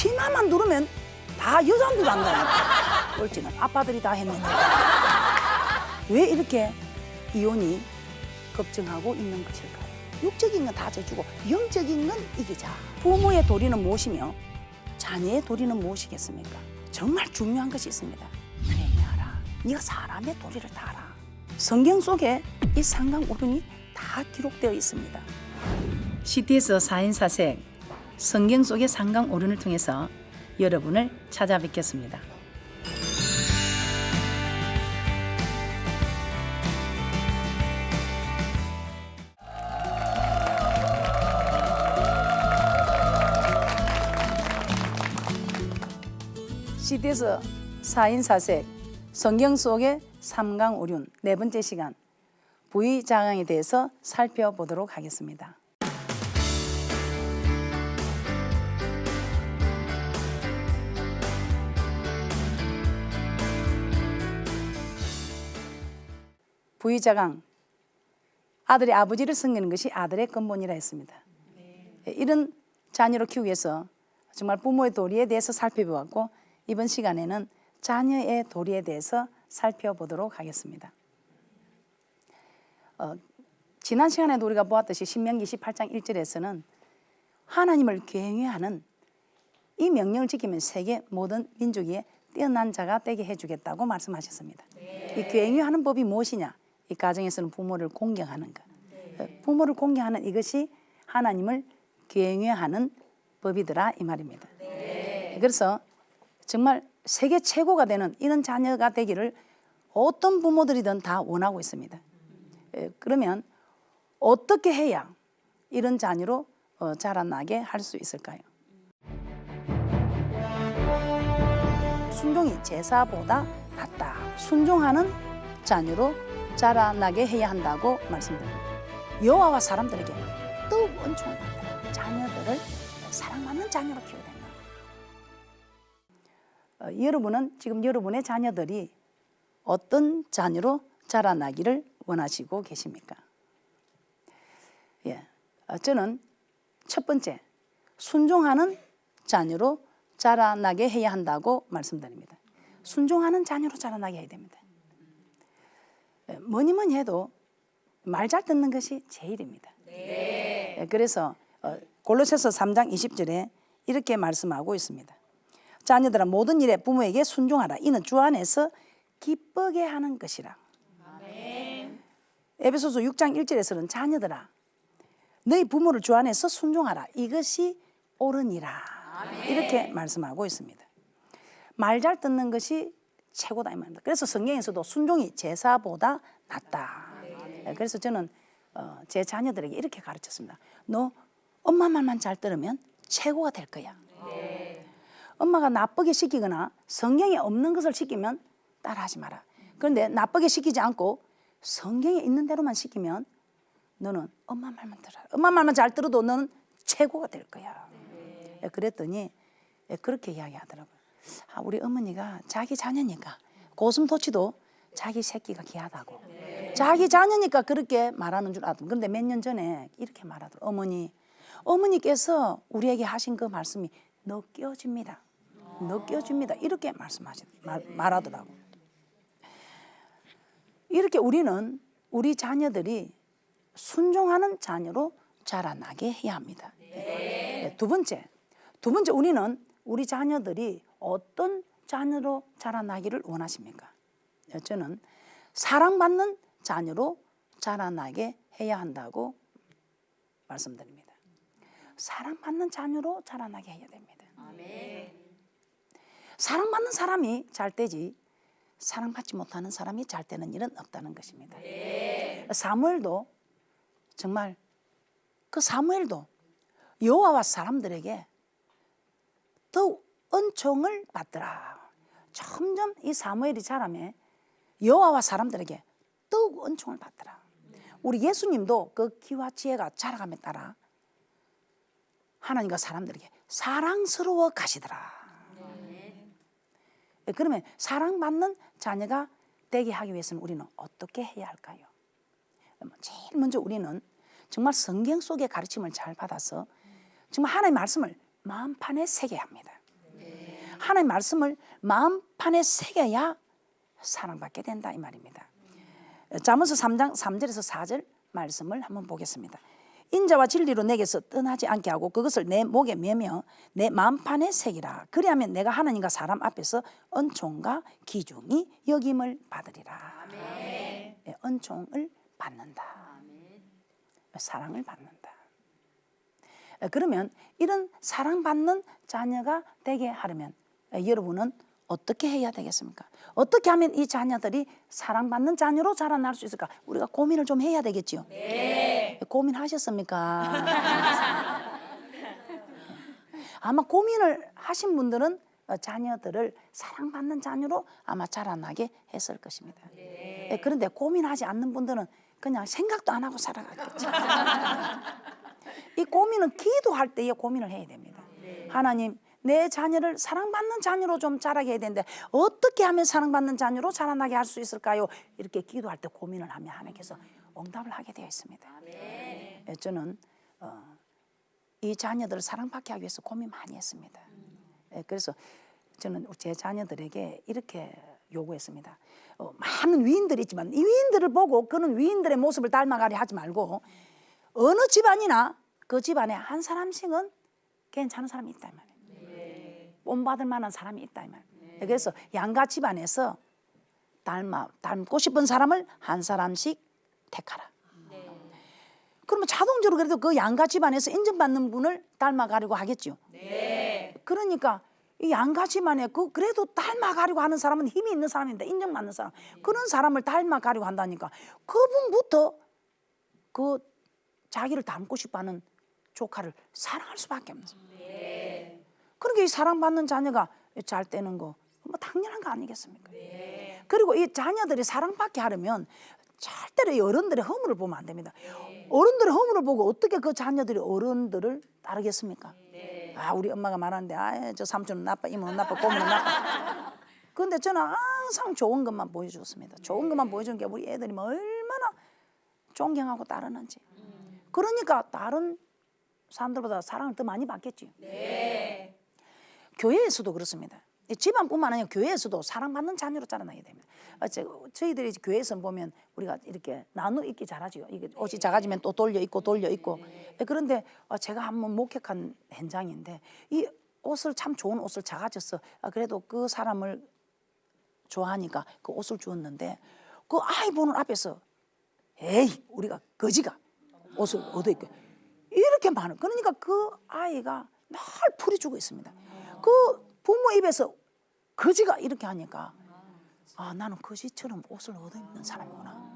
치마만 누르면 다 여자인 줄 안다. 꼴찌는 아빠들이 다 했는데 왜 이렇게 이혼이 급증하고 있는 것일까요? 육적인 건 다 져주고 영적인 건 이기자. 부모의 도리는 무엇이며 자녀의 도리는 무엇이겠습니까? 정말 중요한 것이 있습니다. 회개하라. 네가 사람의 도리를 다 알아. 성경 속에 이 상강 오륜이 다 기록되어 있습니다. CT에서 4인 4색 성경 속의 상강 오륜을 통해서 여러분을 찾아뵙겠습니다. CT에서 4인 4색 성경 속의 삼강오륜 네 번째 시간 부의자강에 대해서 살펴보도록 하겠습니다. 부의자강, 아들이 아버지를 섬기는 것이 아들의 근본이라 했습니다. 이런 자녀로 키우기 위해서 정말 부모의 도리에 대해서 살펴보았고 이번 시간에는 자녀의 도리에 대해서 살펴보도록 하겠습니다. 지난 시간에도 우리가 보았듯이 신명기 18장 1절에서는 하나님을 경외하는 이 명령을 지키면 세계 모든 민족이 뛰어난 자가 되게 해주겠다고 말씀하셨습니다. 이 경외하는 법이 무엇이냐? 이 가정에서는 부모를 공경하는 것. 부모를 공경하는 이것이 하나님을 경외하는 법이더라 이 말입니다. 그래서 정말 세계 최고가 되는 이런 자녀가 되기를 어떤 부모들이든 다 원하고 있습니다. 그러면 어떻게 해야 이런 자녀로 자라나게 할 수 있을까요? 순종이 제사보다 낫다. 순종하는 자녀로 자라나게 해야 한다고 말씀드립니다. 여호와와 사람들에게 더욱 은총을 받는 자녀들을 사랑받는 자녀로 키워야 된다. 여러분은 지금 여러분의 자녀들이 어떤 자녀로 자라나기를 원하시고 계십니까? 저는 첫 번째, 순종하는 자녀로 자라나게 해야 한다고 말씀드립니다. 순종하는 자녀로 자라나게 해야 됩니다. 뭐니 뭐니 해도 말 잘 듣는 것이 제일입니다. 그래서 골로새서 3장 20절에 이렇게 말씀하고 있습니다. 자녀들아 모든 일에 부모에게 순종하라. 이는 주 안에서 기쁘게 하는 것이라. 아멘. 에베소서 6장 1절에서는 자녀들아 너희 부모를 주 안에서 순종하라. 이것이 옳으니라. 아멘. 이렇게 말씀하고 있습니다. 말 잘 듣는 것이 최고다 이 말입니다. 그래서 성경에서도 순종이 제사보다 낫다. 아멘. 그래서 저는 제 자녀들에게 이렇게 가르쳤습니다. 너 엄마 말만 잘 들으면 최고가 될 거야. 네. 엄마가 나쁘게 시키거나 성경에 없는 것을 시키면 따라하지 마라. 그런데 나쁘게 시키지 않고 성경에 있는 대로만 시키면 너는 엄마 말만 들어라. 엄마 말만 잘 들어도 너는 최고가 될 거야. 네. 그랬더니 그렇게 이야기하더라고요. 우리 어머니가 자기 자녀니까 고슴도치도 자기 새끼가 귀하다고. 네. 자기 자녀니까 그렇게 말하는 줄 알았던. 그런데 몇 년 전에 이렇게 말하더라고요. 어머니께서 우리에게 하신 그 말씀이 느껴집니다. 느껴집니다. 이렇게 말하더라고요. 이렇게 우리는 우리 자녀들이 순종하는 자녀로 자라나게 해야 합니다. 네. 두 번째 우리는 우리 자녀들이 어떤 자녀로 자라나기를 원하십니까? 저는 사랑받는 자녀로 자라나게 해야 한다고 말씀드립니다. 사랑받는 자녀로 자라나게 해야 됩니다. 아멘. 사랑받는 사람이 잘 되지 사랑받지 못하는 사람이 잘 되는 일은 없다는 것입니다. 네. 사무엘도 정말 사무엘도 여호와와 사람들에게 더욱 은총을 받더라. 점점 이 사무엘이 자라며 여호와와 사람들에게 더욱 은총을 받더라. 우리 예수님도 그 기와 지혜가 자라감에 따라 하나님과 사람들에게 사랑스러워 가시더라. 그러면 사랑받는 자녀가 되게 하기 위해서는 우리는 어떻게 해야 할까요? 제일 먼저 우리는 정말 성경 속의 가르침을 잘 받아서 정말 하나님의 말씀을 마음판에 새겨야 합니다. 하나님의 말씀을 마음판에 새겨야 사랑받게 된다 이 말입니다. 잠언서 3장 3절에서 4절 말씀을 한번 보겠습니다. 인자와 진리로 내게서 떠나지 않게 하고 그것을 내 목에 매며 내 마음판에 새기라. 그리하면 내가 하나님과 사람 앞에서 은총과 기중이 여김을 받으리라. 아멘. 은총을 받는다. 아멘. 사랑을 받는다. 그러면 이런 사랑받는 자녀가 되게 하려면 여러분은 어떻게 해야 되겠습니까? 어떻게 하면 이 자녀들이 사랑받는 자녀로 자라날 수 있을까? 우리가 고민을 좀 해야 되겠지요. 네. 고민하셨습니까? 아마 고민을 하신 분들은 자녀들을 사랑받는 자녀로 아마 자라나게 했을 것입니다. 네. 그런데 고민하지 않는 분들은 그냥 생각도 안 하고 살아갔겠죠. 이 고민은 기도할 때에 고민을 해야 됩니다. 네. 하나님, 내 자녀를 사랑받는 자녀로 좀 자라게 해야 되는데 어떻게 하면 사랑받는 자녀로 자라나게 할 수 있을까요? 이렇게 기도할 때 고민을 하면 하나님께서 응답을 하게 되어 있습니다. 네. 저는 이 자녀들을 사랑받게 하기 위해서 고민 많이 했습니다. 그래서 저는 제 자녀들에게 이렇게 요구했습니다. 많은 위인들이 있지만 이 위인들을 보고 그는 위인들의 모습을 닮아가려 하지 말고 어느 집안이나 그 집안에 한 사람씩은 괜찮은 사람이 있다 이 말이에요. 본받을 만한 사람이 있다 이 말이에요. 그래서 양가 집안에서 닮고 싶은 사람을 한 사람씩 택하라. 그러면 자동적으로 그래도 그 양가 집안에서 인정받는 분을 닮아가려고 하겠죠. 그러니까 이 양가 집안에 그래도 닮아가려고 하는 사람은 힘이 있는 사람인데 인정받는 사람 그런 사람을 닮아가려고 한다니까 그분부터 그 자기를 닮고 싶어하는 조카를 사랑할 수밖에 없습니다. 그러니까 이 사랑받는 자녀가 잘 되는 거 뭐 당연한 거 아니겠습니까? 그리고 이 자녀들이 사랑받게 하려면 절대로 어른들의 허물을 보면 안 됩니다. 어른들의 허물을 보고 어떻게 그 자녀들이 어른들을 따르겠습니까? 아, 우리 엄마가 말하는데 저 삼촌은 나빠, 이모는 나빠, 고모는 나빠. 그런데 저는 항상 좋은 것만 보여줬습니다. 좋은 것만 보여준 게 우리 애들이 얼마나 존경하고 따르는지. 그러니까 다른 사람들보다 사랑을 더 많이 받겠지. 교회에서도 그렇습니다. 집안뿐만 아니라 교회에서도 사랑받는 자녀로 자라나야 됩니다. 저희들이 교회에서 보면 우리가 이렇게 나눠 입기 잘하죠. 이게 옷이 작아지면 또 돌려 입고 돌려 입고. 그런데 제가 한번 목격한 현장인데 이 옷을 참 좋은 옷을 작아져서 그래도 그 사람을 좋아하니까 그 옷을 주었는데 그 아이 보는 앞에서 에이 우리가 거지가 옷을 얻어 입고 이렇게 많은. 그러니까 그 아이가 늘 풀이 주고 있습니다. 그 부모 입에서 거지가 이렇게 하니까 나는 거지처럼 옷을 얻어 입는 사람이구나.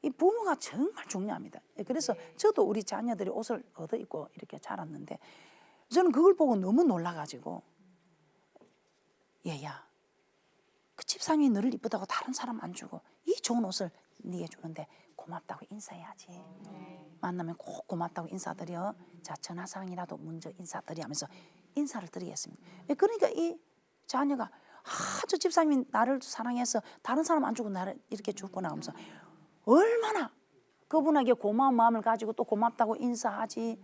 이 부모가 정말 중요합니다. 그래서 저도 우리 자녀들이 옷을 얻어 입고 이렇게 자랐는데 저는 그걸 보고 너무 놀라가지고 얘야 그 집사람이 너를 이쁘다고 다른 사람 안 주고 이 좋은 옷을 네게 주는데 고맙다고 인사해야지. 만나면 꼭 고맙다고 인사드려. 자 전화상이라도 먼저 인사드려 하면서 인사를 드리겠습니다. 그러니까 이 자녀가 저 집사님이 나를 사랑해서 다른 사람 안 주고 나를 이렇게 줬구나 하면서 얼마나 그분에게 고마운 마음을 가지고 또 고맙다고 인사하지.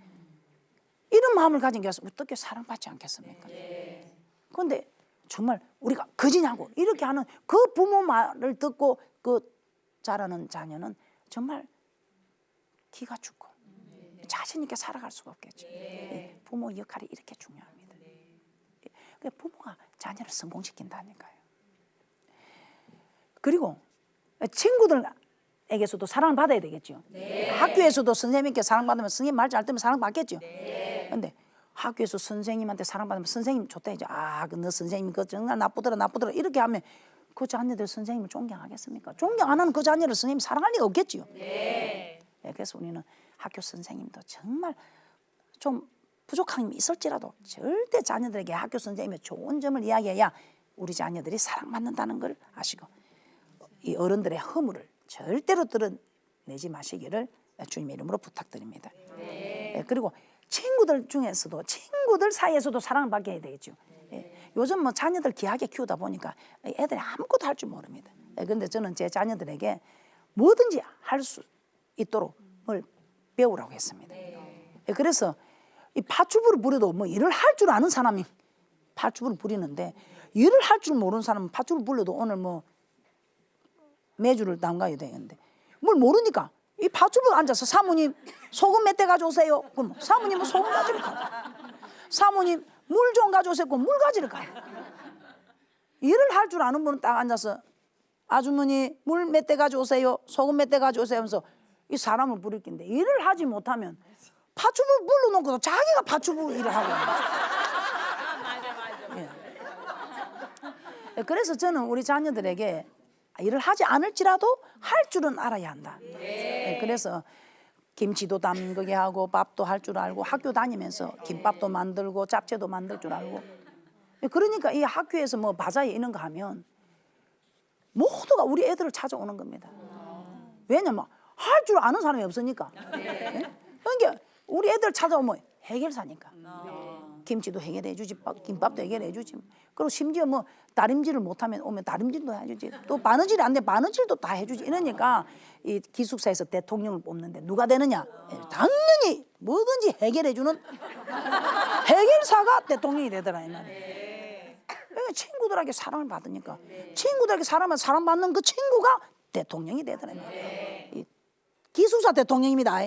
이런 마음을 가진 게 어떻게 사랑받지 않겠습니까? 그런데 정말 우리가 거지냐고 이렇게 하는 그 부모 말을 듣고 그 자라는 자녀는 정말 기가 죽고 자신 있게 살아갈 수가 없겠죠. 부모 역할이 이렇게 중요합니다. 부모가 자녀를 성공시킨다니까요. 그리고 친구들에게서도 사랑을 받아야 되겠죠. 학교에서도 선생님께 사랑받으면 선생님 말 잘 들으면 사랑받겠죠. 그런데 학교에서 선생님한테 사랑받으면 선생님 좋다 이제 너 선생님이 그 정말 나쁘더라 이렇게 하면 그 자녀들 선생님을 존경하겠습니까? 존경 안 하는 그 자녀를 선생님이 사랑할 리가 없겠지요. 그래서 우리는 학교 선생님도 정말 좀 부족한 점이 있을지라도 절대 자녀들에게 학교 선생님의 좋은 점을 이야기해야 우리 자녀들이 사랑받는다는 걸 아시고 이 어른들의 허물을 절대로 드러내지 마시기를 주님의 이름으로 부탁드립니다. 그리고 친구들 중에서도 친구들 사이에서도 사랑을 받게 해야 되겠죠. 요즘 뭐 자녀들 귀하게 키우다 보니까 애들이 아무것도 할 줄 모릅니다. 그런데 저는 제 자녀들에게 뭐든지 할 수 있도록 배우라고 했습니다. 그래서 이 파출부를 부려도 뭐 일을 할 줄 아는 사람이 팥죽을 부리는데 일을 할 줄 모르는 사람은 팥죽을 불려도 오늘 뭐 매주를 담가야 되겠는데 뭘 모르니까 이 팥죽을 앉아서 사모님 소금 몇 대 가져오세요. 그럼 사모님은 소금 가지러 가고 사모님 물 좀 가져오세요. 그럼 물 가지러 가요. 일을 할 줄 아는 분은 딱 앉아서 아주머니 물 몇 대 가져오세요. 소금 몇 대 가져오세요 하면서 이 사람을 부릴 건데 일을 하지 못하면 팥죽을 불러놓고도 자기가 팥죽을 일을 하고 예. 그래서 저는 우리 자녀들에게 일을 하지 않을지라도 할 줄은 알아야 한다. 예. 그래서 김치도 담그게 하고 밥도 할 줄 알고 학교 다니면서 김밥도 만들고 잡채도 만들 줄 알고 그러니까 이 학교에서 뭐 바자회 이런 거 하면 모두가 우리 애들을 찾아오는 겁니다. 왜냐면 할 줄 아는 사람이 없으니까. 예? 그러니까 우리 애들 찾아오면 해결사니까. 김치도 해결해 주지, 김밥도 해결해 주지. 그리고 심지어 뭐 다림질을 못하면 오면 다림질도 해주지. 또 바느질이 안 돼 바느질도 다 해주지. 이러니까 이 기숙사에서 대통령을 뽑는데 누가 되느냐? 당연히 뭐든지 해결해 주는 해결사가 대통령이 되더라 이 말이에요. 친구들에게 사랑을 받으니까 친구들에게 사랑받는 그 친구가 대통령이 되더라 이 말이에요. 기숙사 대통령입니다.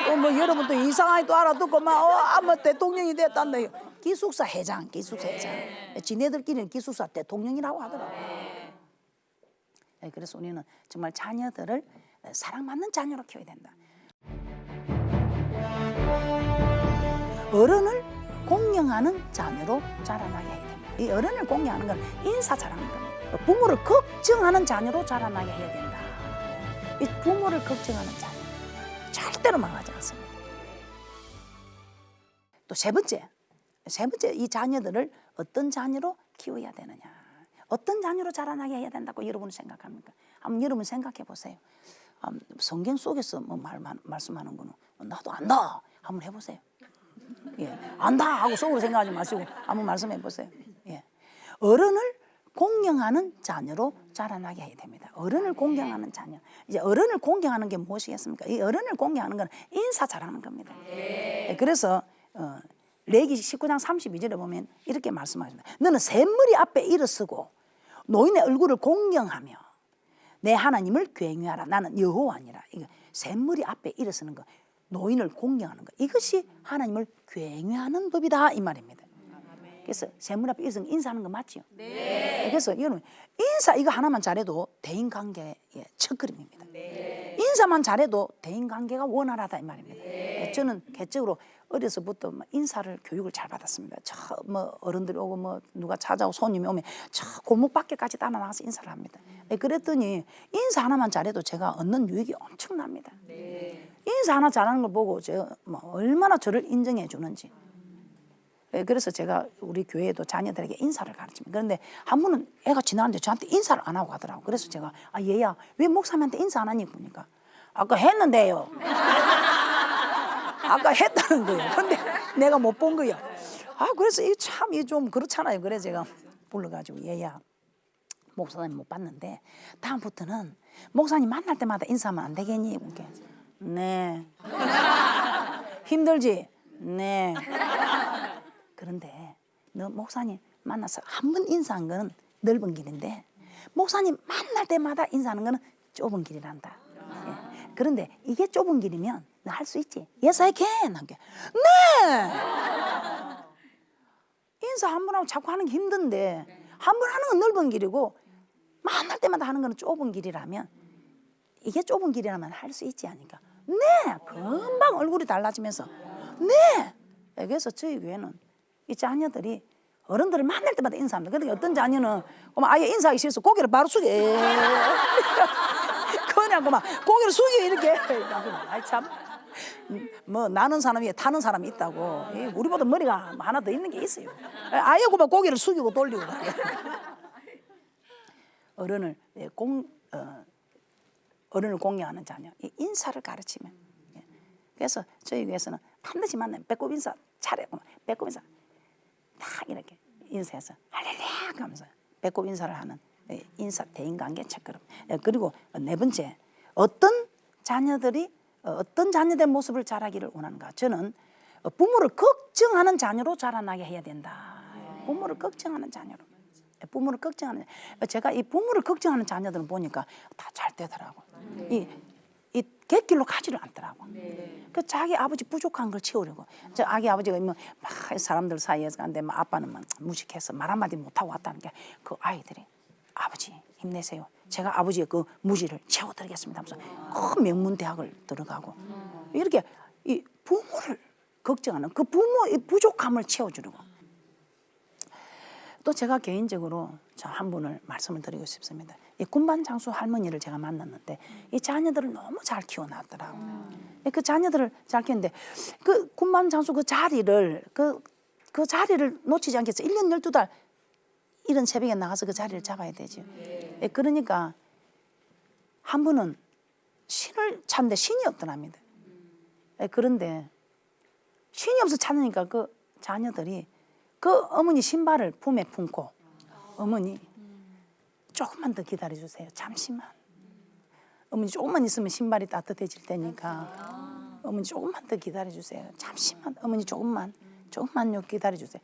또 뭐 여러분 또 이상하게 또 알아듣고 뭐 대통령이 됐단다. 기숙사 회장, 기숙사 회장. 지네들끼리는 기숙사 대통령이라고 하더라고요. 그래서 우리는 정말 자녀들을 사랑받는 자녀로 키워야 된다. 어른을 공경하는 자녀로 자라나게 해야 됩니다. 이 어른을 공경하는 건 인사 잘하는 겁니다. 부모를 걱정하는 자녀로 자라나게 해야 된다. 이 부모를 걱정하는 자녀 절대로 망하지 않습니다. 또 세 번째 이 자녀들을 어떤 자녀로 키워야 되느냐, 어떤 자녀로 자라나게 해야 된다고 여러분은 생각합니까? 한번 여러분 생각해 보세요. 성경 속에서 뭐 말씀하는 거는 나도 안다 한번 해보세요. 예, 안다 하고 속으로 생각하지 마시고 한번 말씀해 보세요. 예, 어른을 공경하는 자녀로 자라나게 해야 됩니다. 어른을 공경하는 자녀. 이제 어른을 공경하는 게 무엇이겠습니까? 이 어른을 공경하는 건 인사 잘하는 겁니다. 예, 그래서 레기 19장 32절에 보면 이렇게 말씀하십니다. 너는 샘머리 앞에 일어서고 노인의 얼굴을 공경하며 내 하나님을 굉유하라. 나는 여호와니라. 이거 샘머리 앞에 일어서는 거, 노인을 공경하는 거, 이것이 하나님을 굉유하는 법이다 이 말입니다. 그래서 샘물 앞에 일어서 인사하는 거 맞죠? 네. 그래서 여러분 인사 이거 하나만 잘해도 대인관계의 첫걸음입니다. 네. 인사만 잘해도 대인관계가 원활하다 이 말입니다. 네. 저는 개적으로 어려서부터 인사를 교육을 잘 받았습니다. 저 뭐 어른들이 오고 뭐 누가 찾아오고 손님이 오면 저 골목 밖에까지 따라 나가서 인사를 합니다. 그랬더니 인사 하나만 잘해도 제가 얻는 유익이 엄청납니다. 네. 인사 하나 잘하는 걸 보고 제가 뭐 얼마나 저를 인정해 주는지. 그래서 제가 우리 교회에도 자녀들에게 인사를 가르칩니다. 그런데 한 번은 애가 지나가는데 저한테 인사를 안 하고 가더라고요. 그래서 제가 얘야 왜 목사님한테 인사 안 하니? 보니까 아까 했는데요. 아까 했다는 거예요. 근데 내가 못 본 거예요. 그래서 이 참 이 좀 그렇잖아요. 그래서 제가 불러가지고 얘야 목사님 못 봤는데 다음부터는 목사님 만날 때마다 인사하면 안 되겠니? 이렇게. 네. 힘들지? 네. 그런데 너 목사님 만나서 한 번 인사한 거는 넓은 길인데 목사님 만날 때마다 인사하는 거는 좁은 길이란다. 예. 그런데 이게 좁은 길이면 너 할 수 있지? Yes, I can. 네. 인사 한 번 하고 자꾸 하는 게 힘든데 한 번 하는 건 넓은 길이고 만날 때마다 하는 거는 좁은 길이라면 이게 좁은 길이라면 할 수 있지 않을까? 네. 금방 얼굴이 달라지면서 네. 그래서 저희 교회는 이 자녀들이 어른들을 만날 때마다 인사합니다. 그런데 어떤 자녀는 아예 인사하기 싫어서 고개를 바로 숙여. 그냥 그만 고개를 숙여 이렇게. 아이 참. 뭐 나는 사람 위에 타는 사람이 있다고. 우리보다 머리가 하나 더 있는 게 있어요. 아예 그만 고개를 숙이고 돌리고. 어른을 공경하는 자녀, 이 인사를 가르치면. 그래서 저희 교회에서는 반드시 만나면 배꼽 인사 차례, 배꼽 인사 딱 이렇게 인사해서 할렐루야 하면서 배꼽 인사를 하는 인사 대인관계 첫걸음. 그리고 네 번째, 어떤 자녀들이 어떤 자녀된 모습을 자라기를 원하는가? 저는 부모를 걱정하는 자녀로 자라나게 해야 된다. 부모를 걱정하는 자녀로. 부모를 걱정하는, 제가 이 부모를 걱정하는 자녀들은 보니까 다 잘 되더라고. 이 객길로 가지를 않더라고. 그 자기 아버지 부족한 걸 채우려고. 저 아기 아버지가 막 사람들 사이에서 간데 막 아빠는 막 무식해서 말 한마디 못하고 왔다는 게 그 아이들이 아버지 힘내세요. 제가 아버지의 그 무지를 채워드리겠습니다 하면서 큰 명문 대학을 들어가고 이렇게 이 부모를 걱정하는 그 부모의 부족함을 채워주려고. 또 제가 개인적으로 저 한 분을 말씀을 드리고 싶습니다. 이 군반 장수 할머니를 제가 만났는데 이 자녀들을 너무 잘 키워놨더라고요. 그 자녀들을 잘 키웠는데 그 군반 장수 그 자리를 그 자리를 놓치지 않겠어요. 1년 12달 이런 새벽에 나가서 그 자리를 잡아야 되죠. 그러니까 한 분은 신을 찾는데 신이 없더랍니다. 그런데 신이 없어 찾으니까 그 자녀들이 그 어머니 신발을 품에 품고 어머니 조금만 더 기다려주세요. 잠시만. 어머니 조금만 있으면 신발이 따뜻해질 테니까 어머니 조금만 더 기다려주세요. 잠시만. 어머니 조금만요 기다려주세요.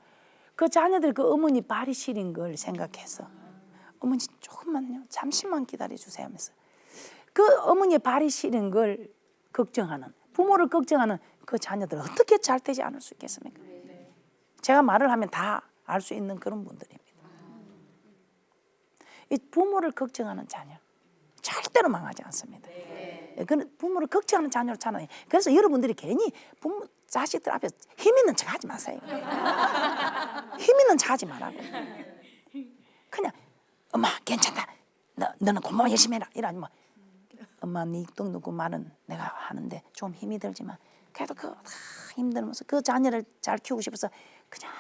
그 자녀들 그 어머니 발이 시린 걸 생각해서 어머니 조금만요. 잠시만 기다려주세요 하면서 그 어머니의 발이 시린 걸 걱정하는 부모를 걱정하는 그 자녀들 어떻게 잘 되지 않을 수 있겠습니까? 제가 말을 하면 다 알 수 있는 그런 분들입니다. 이 부모를 걱정하는 자녀 절대로 망하지 않습니다. 그 부모를 걱정하는 자녀로 찾아요. 그래서 여러분들이 괜히 부모 자식들 앞에 힘 있는 척 하지 마세요. 힘 있는 척 하지 말라고. 그냥 엄마 괜찮다. 너는 공부만 열심히 해라. 이러지 뭐 엄마 네 똥누구 말은 내가 하는데 좀 힘이 들지만 그래도 그 힘들면서 그 자녀를 잘 키우고 싶어서 그냥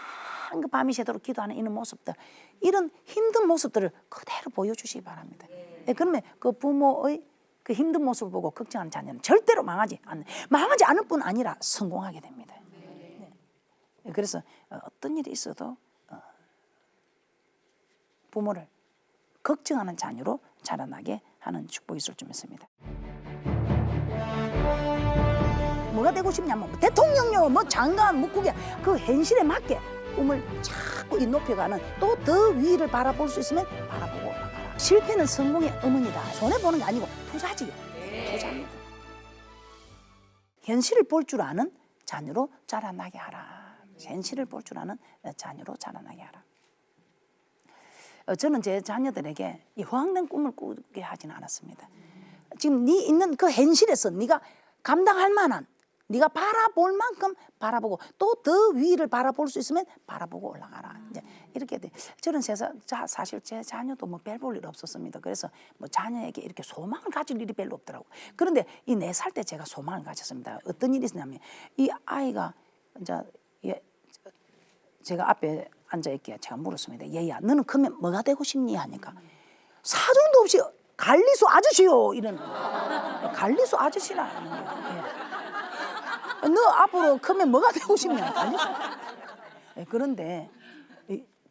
그 밤이 새도록 기도하는 이런 모습들 이런 힘든 모습들을 그대로 보여주시기 바랍니다. 그러면 그 부모의 그 힘든 모습을 보고 걱정하는 자녀는 절대로 망하지 않을 뿐 아니라 성공하게 됩니다. 그래서 어떤 일이 있어도 부모를 걱정하는 자녀로 자라나게 하는 축복이 있을 좀 있습니다. 뭐가 되고 싶냐면 뭐 대통령요, 뭐 장관, 묵국이 그 현실에 맞게 꿈을 자꾸 높여가는 또 더 위를 바라볼 수 있으면 바라보고 올라가라. 실패는 성공의 어머니다. 손해보는 게 아니고 투자지요. 투자입니다. 현실을 볼 줄 아는 자녀로 자라나게 하라. 현실을 볼 줄 아는 자녀로 자라나게 하라. 저는 제 자녀들에게 이 허황된 꿈을 꾸게 하지는 않았습니다. 지금 네 있는 그 현실에서 네가 감당할 만한 네가 바라볼 만큼 바라보고 또 더 위를 바라볼 수 있으면 바라보고 올라가라. 이제 이렇게 돼. 저는 사실 제 자녀도 뭐 별 볼 일 없었습니다. 그래서 뭐 자녀에게 이렇게 소망을 가질 일이 별로 없더라고. 그런데 이 4살 때 제가 소망을 가졌습니다. 어떤 일이 있었냐면 이 아이가 이제 제가 앞에 앉아 있기에 제가 물었습니다. 얘야, 너는 크면 뭐가 되고 싶니? 하니까 사정도 없이 관리소 아저씨요 이러는 거예요. 관리소 아저씨라 하는 거예요. 너 앞으로 크면 뭐가 되고 싶냐? 관리소. 그런데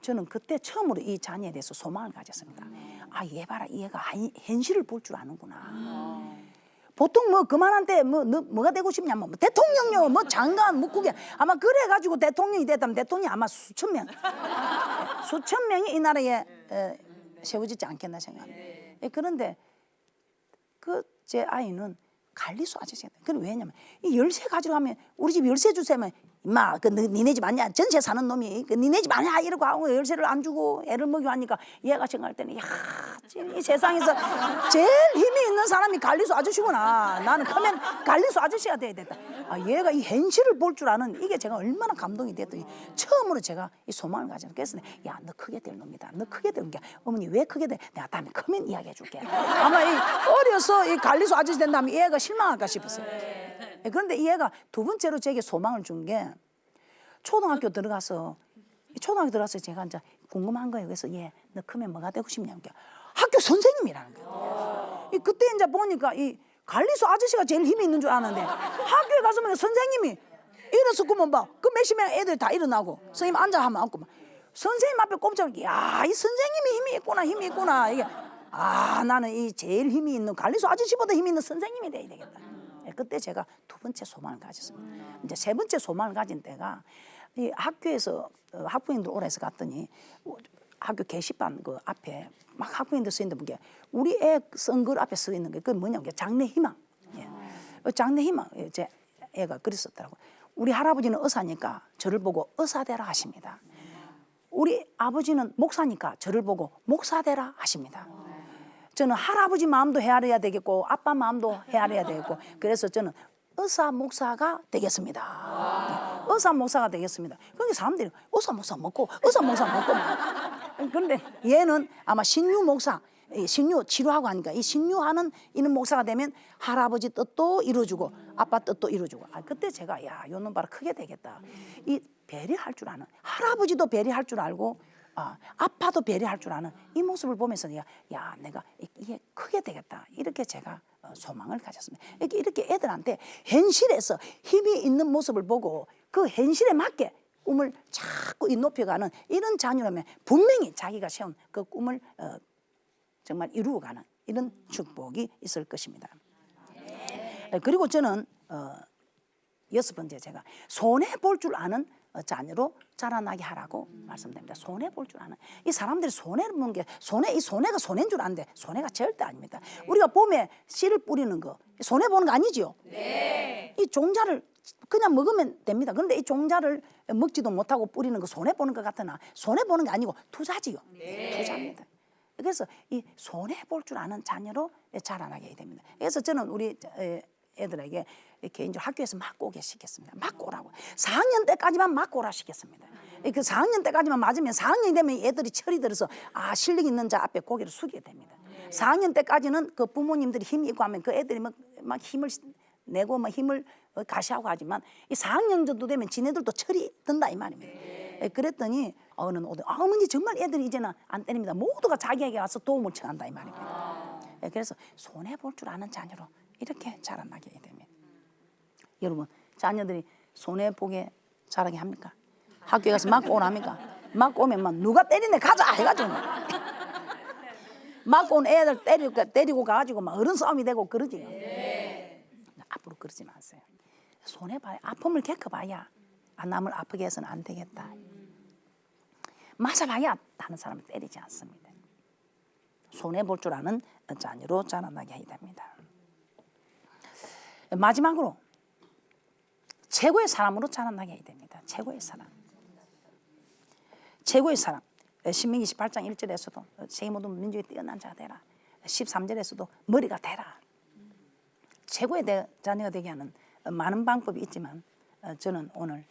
저는 그때 처음으로 이 자녀에 대해서 소망을 가졌습니다. 아, 얘 봐라, 얘가 현실을 볼 줄 아는구나. 보통 뭐 그만한 때 뭐가 되고 싶냐 뭐 대통령요, 뭐 장관, 묵국이 아마 그래 가지고 대통령이 됐다면 대통령이 아마 수천 명이 이 나라에 세워지지 않겠나 생각합니다. 그런데 그 제 아이는 관리소 아저씨가. 그럼 왜냐면 이 열쇠 가지고 가면 우리 집 열쇠 주세요. 임마, 그 니네 집 아니야? 전세 사는 놈이 그 니네 집 아니야? 이러고 하고 열쇠를 안 주고 애를 먹이고 하니까 얘가 생각할 때는 야, 이 세상에서 제일 힘이 있는 사람이 관리소 아저씨구나. 나는 크면 관리소 아저씨가 돼야 된다. 아, 얘가 이 현실을 볼 줄 아는 이게 제가 얼마나 감동이 됐더니 처음으로 제가 이 소망을 가졌어요. 그래서 야, 너 크게 될 놈이다. 너 크게 되는 게 어머니 왜 크게 돼? 내가 다음에 크면 이야기해 줄게. 아마 이 어려서 이 관리소 아저씨 된다면 얘가 실망할까 싶었어요. 그런데 이 애가 두 번째로 제게 소망을 준 게 초등학교 들어가서 제가 이제 궁금한 거예요. 그래서 얘, 너 크면 뭐가 되고 싶냐는 게 학교 선생님이라는 거예요. 그때 이제 보니까 이 관리소 아저씨가 제일 힘이 있는 줄 아는데 학교에 가서 보니까 선생님이 일어서 그만 봐. 그 몇십 명 애들 다 일어나고 선생님 앉아 하면 앉고 막 선생님 앞에 꼼짝. 야, 이 선생님이 힘이 있구나. 이게 나는 이 제일 힘이 있는 관리소 아저씨보다 힘이 있는 선생님이 돼야 되겠다. 그때 제가 두 번째 소망을 가졌습니다. 이제 세 번째 소망을 가진 때가 이 학교에서 학부모님들 오라 해서 갔더니 학교 게시판 그 앞에 막 학부모님들 써 있는 게 우리 애 선글 앞에 써 있는 게 그 뭐냐면 장래 희망. 예. 장래 희망. 제 애가 그랬었더라고. 우리 할아버지는 의사니까 저를 보고 의사 되라 하십니다. 우리 아버지는 목사니까 저를 보고 목사 되라 하십니다. 저는 할아버지 마음도 헤아려야 되겠고 아빠 마음도 헤아려야 되겠고 그래서 저는 의사 목사가 되겠습니다. 네. 의사 목사가 되겠습니다. 그러니까 사람들이 의사 목사 먹고 의사 목사 먹고 그런데 얘는 아마 신유 목사 신유 치료하고 하니까 이 신유하는 이런 목사가 되면 할아버지 뜻도 이루어주고 아빠 뜻도 이루어주고 그때 제가 야 요놈 봐라 크게 되겠다. 이 배려할 줄 아는 할아버지도 배려할 줄 알고 아빠도 배려할 줄 아는 이 모습을 보면서 야 내가 이게 크게 되겠다 이렇게 제가 소망을 가졌습니다. 이렇게 애들한테 현실에서 힘이 있는 모습을 보고 그 현실에 맞게 꿈을 자꾸 높여가는 이런 자녀라면 분명히 자기가 세운 그 꿈을 정말 이루어가는 이런 축복이 있을 것입니다. 그리고 저는 6번째 제가 손해 볼 줄 아는 자녀로 자라나게 하라고 말씀드립니다. 손해 볼 줄 아는 이 사람들이 손해를 보는 게 이 손해가 손해인 줄 아는데 손해가 절대 아닙니다. 우리가 봄에 씨를 뿌리는 거 손해 보는 거 아니지요? 네. 이 종자를 그냥 먹으면 됩니다. 그런데 이 종자를 먹지도 못하고 뿌리는 거 손해 보는 것 같으나 손해 보는 게 아니고 투자지요. 네. 투자입니다. 그래서 이 손해 볼 줄 아는 자녀로 자라나게 됩니다. 그래서 저는 우리 애들에게 개인적으로 학교에서 맞고 오게 시켰습니다. 맞고 오라고. 4학년 때까지만 맞고 오라 시켰습니다. 그 4학년 때까지만 맞으면 4학년이 되면 애들이 철이 들어서 실력 있는 자 앞에 고개를 숙이게 됩니다. 4학년 때까지는 그 부모님들이 힘이 있고 하면 그 애들이 막 힘을 내고 막 힘을 가시하고 하지만 이 4학년 정도 되면 지네들도 철이 든다 이 말입니다. 그랬더니 어느 어머니 정말 애들이 이제는 안 때립니다. 모두가 자기에게 와서 도움을 청한다 이 말입니다. 그래서 손해 볼 줄 아는 자녀로 이렇게 자라나게 됩니다. 여러분 자녀들이 손해 보게 자라게 합니까? 학교에 가서 맞고 오랍니까? 맞고 오면 막 누가 때리네 가자 해가지고 맞고 온 애들 때리고 가가지고 막 어른 싸움이 되고 그러지요. 앞으로 그러지 마세요. 손해 봐야 아픔을 겪어봐야 남을 아프게 해서는 안 되겠다. 맞아봐야 다른 사람을 때리지 않습니다. 손해 볼 줄 아는 자녀로 자라나게 해야 됩니다. 마지막으로 최고의 사람으로 자라나게 해야 됩니다. 최고의 사람. 최고의 사람. 신명기 18장 1절에서도 세계 모든 민족에 뛰어난 자가 되라. 13절에서도 머리가 되라. 최고의 자녀가 되게 하는 많은 방법이 있지만 저는 오늘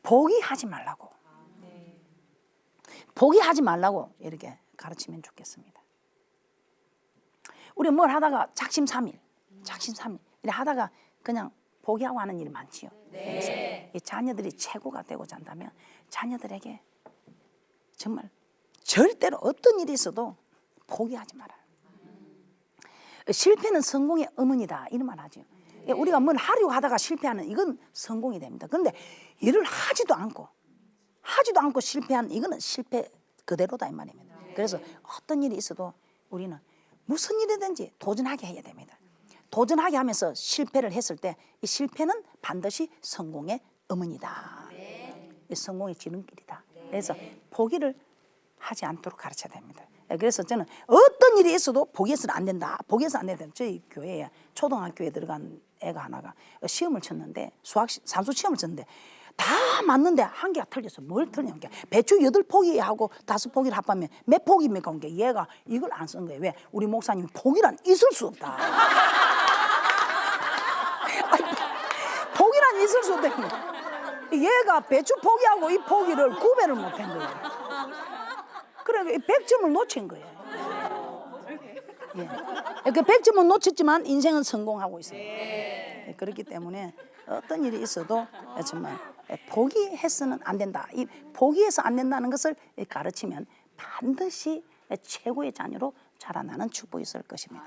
포기하지 말라고 포기하지 말라고 이렇게 가르치면 좋겠습니다. 우리 뭘 하다가 작심삼일 이렇게 하다가 그냥 포기하고 하는 일이 많지요. 그래서 이 자녀들이 최고가 되고자 한다면 자녀들에게 정말 절대로 어떤 일이 있어도 포기하지 말아요. 실패는 성공의 어머니다 이런 말 하죠. 우리가 뭘 하려고 하다가 실패하는 이건 성공이 됩니다. 그런데 일을 하지도 않고 실패한 이거는 실패 그대로다 이 말입니다. 그래서 어떤 일이 있어도 우리는 무슨 일이든지 도전하게 해야 됩니다. 도전하게 하면서 실패를 했을 때 이 실패는 반드시 성공의 어머니다. 성공의 지름길이다. 그래서 포기를 하지 않도록 가르쳐야 됩니다. 그래서 저는 어떤 일이 있어도 포기해서는 안 된다. 포기해서 안 된다. 저희 교회에 초등학교에 들어간 애가 하나가 시험을 쳤는데 산수 시험을 쳤는데 다 맞는데 한 개가 틀렸어. 뭘 틀렸냐? 배추 8포기하고 5포기를 합하면 몇 포기입니까? 얘가 이걸 안 쓴 거예요. 왜? 우리 목사님이 포기란 있을 수 없다. 포기란 있을 수 없다. 얘가 배추 포기하고 이 포기를 구별을 못한 거예요. 그래 100점을 놓친 거예요. 그 100점은 놓쳤지만 인생은 성공하고 있습니다. 그렇기 때문에 어떤 일이 있어도 정말 포기해서는 안 된다. 이 포기해서 안 된다는 것을 가르치면 반드시 최고의 자녀로 자라나는 축복이 있을 것입니다.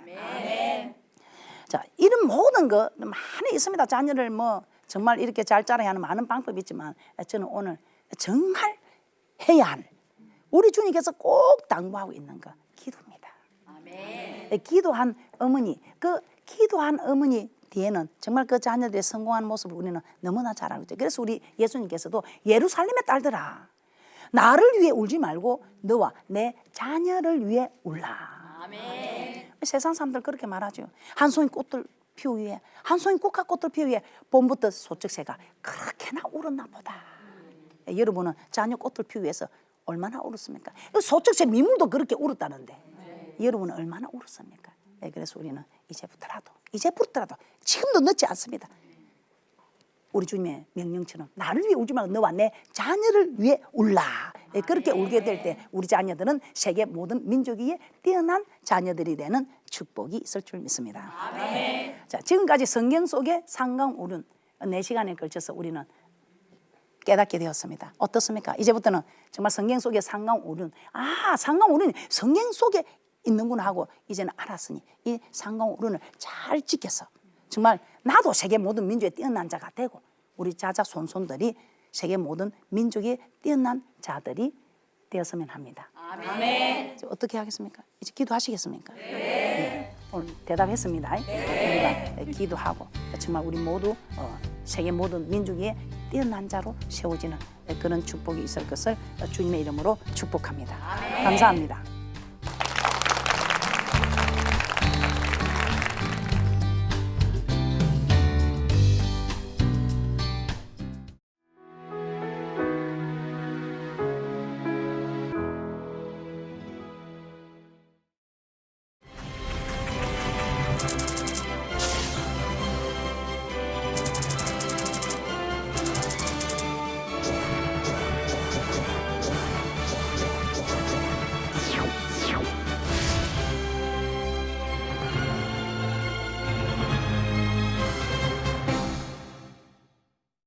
자, 이런 모든 거 많이 있습니다. 자녀를 정말 이렇게 잘 자라야 하는 많은 방법이 있지만 저는 오늘 정말 해야 할 우리 주님께서 꼭 당부하고 있는 거 기도입니다. 기도한 어머니, 그 기도한 어머니 뒤에는 정말 그 자녀들의 성공하는 모습을 우리는 너무나 잘 알고 있죠. 그래서 우리 예수님께서도 예루살렘의 딸들아, 나를 위해 울지 말고 너와 내 자녀를 위해 울라. 아멘. 세상 사람들 그렇게 말하죠. 한 송이 꽃들 피우 위에, 한 송이 국화꽃들 피우 위에 봄부터 소쩍새가 그렇게나 울었나 보다. 여러분은 자녀 꽃들 피우 위해서 얼마나 울었습니까? 소쩍새 미물도 그렇게 울었다는데 여러분은 얼마나 울었습니까? 그래서 우리는 이제부터라도 지금도 늦지 않습니다. 우리 주님의 명령처럼 나를 위해 울지 말고 너와 내 자녀를 위해 울라. 그렇게 울게 될 때 우리 자녀들은 세계 모든 민족 위에 뛰어난 자녀들이 되는 축복이 있을 줄 믿습니다. 아멘. 자, 지금까지 성경 속의 상강울은 4시간에 걸쳐서 우리는 깨닫게 되었습니다. 어떻습니까? 이제부터는 정말 성경 속의 상강울은 상강울은 성경 속에 있는구나 하고 이제는 알았으니 이 상강울은을 잘 지켜서 정말 나도 세계 모든 민족의 뛰어난 자가 되고 우리 자자 손손들이 세계 모든 민족의 뛰어난 자들이 되었으면 합니다. 아멘. 어떻게 하겠습니까? 이제 기도하시겠습니까? 네. 오늘 대답했습니다. 네. 우리가 기도하고 정말 우리 모두 세계 모든 민족의 뛰어난 자로 세워지는 그런 축복이 있을 것을 주님의 이름으로 축복합니다. 아멘. 감사합니다.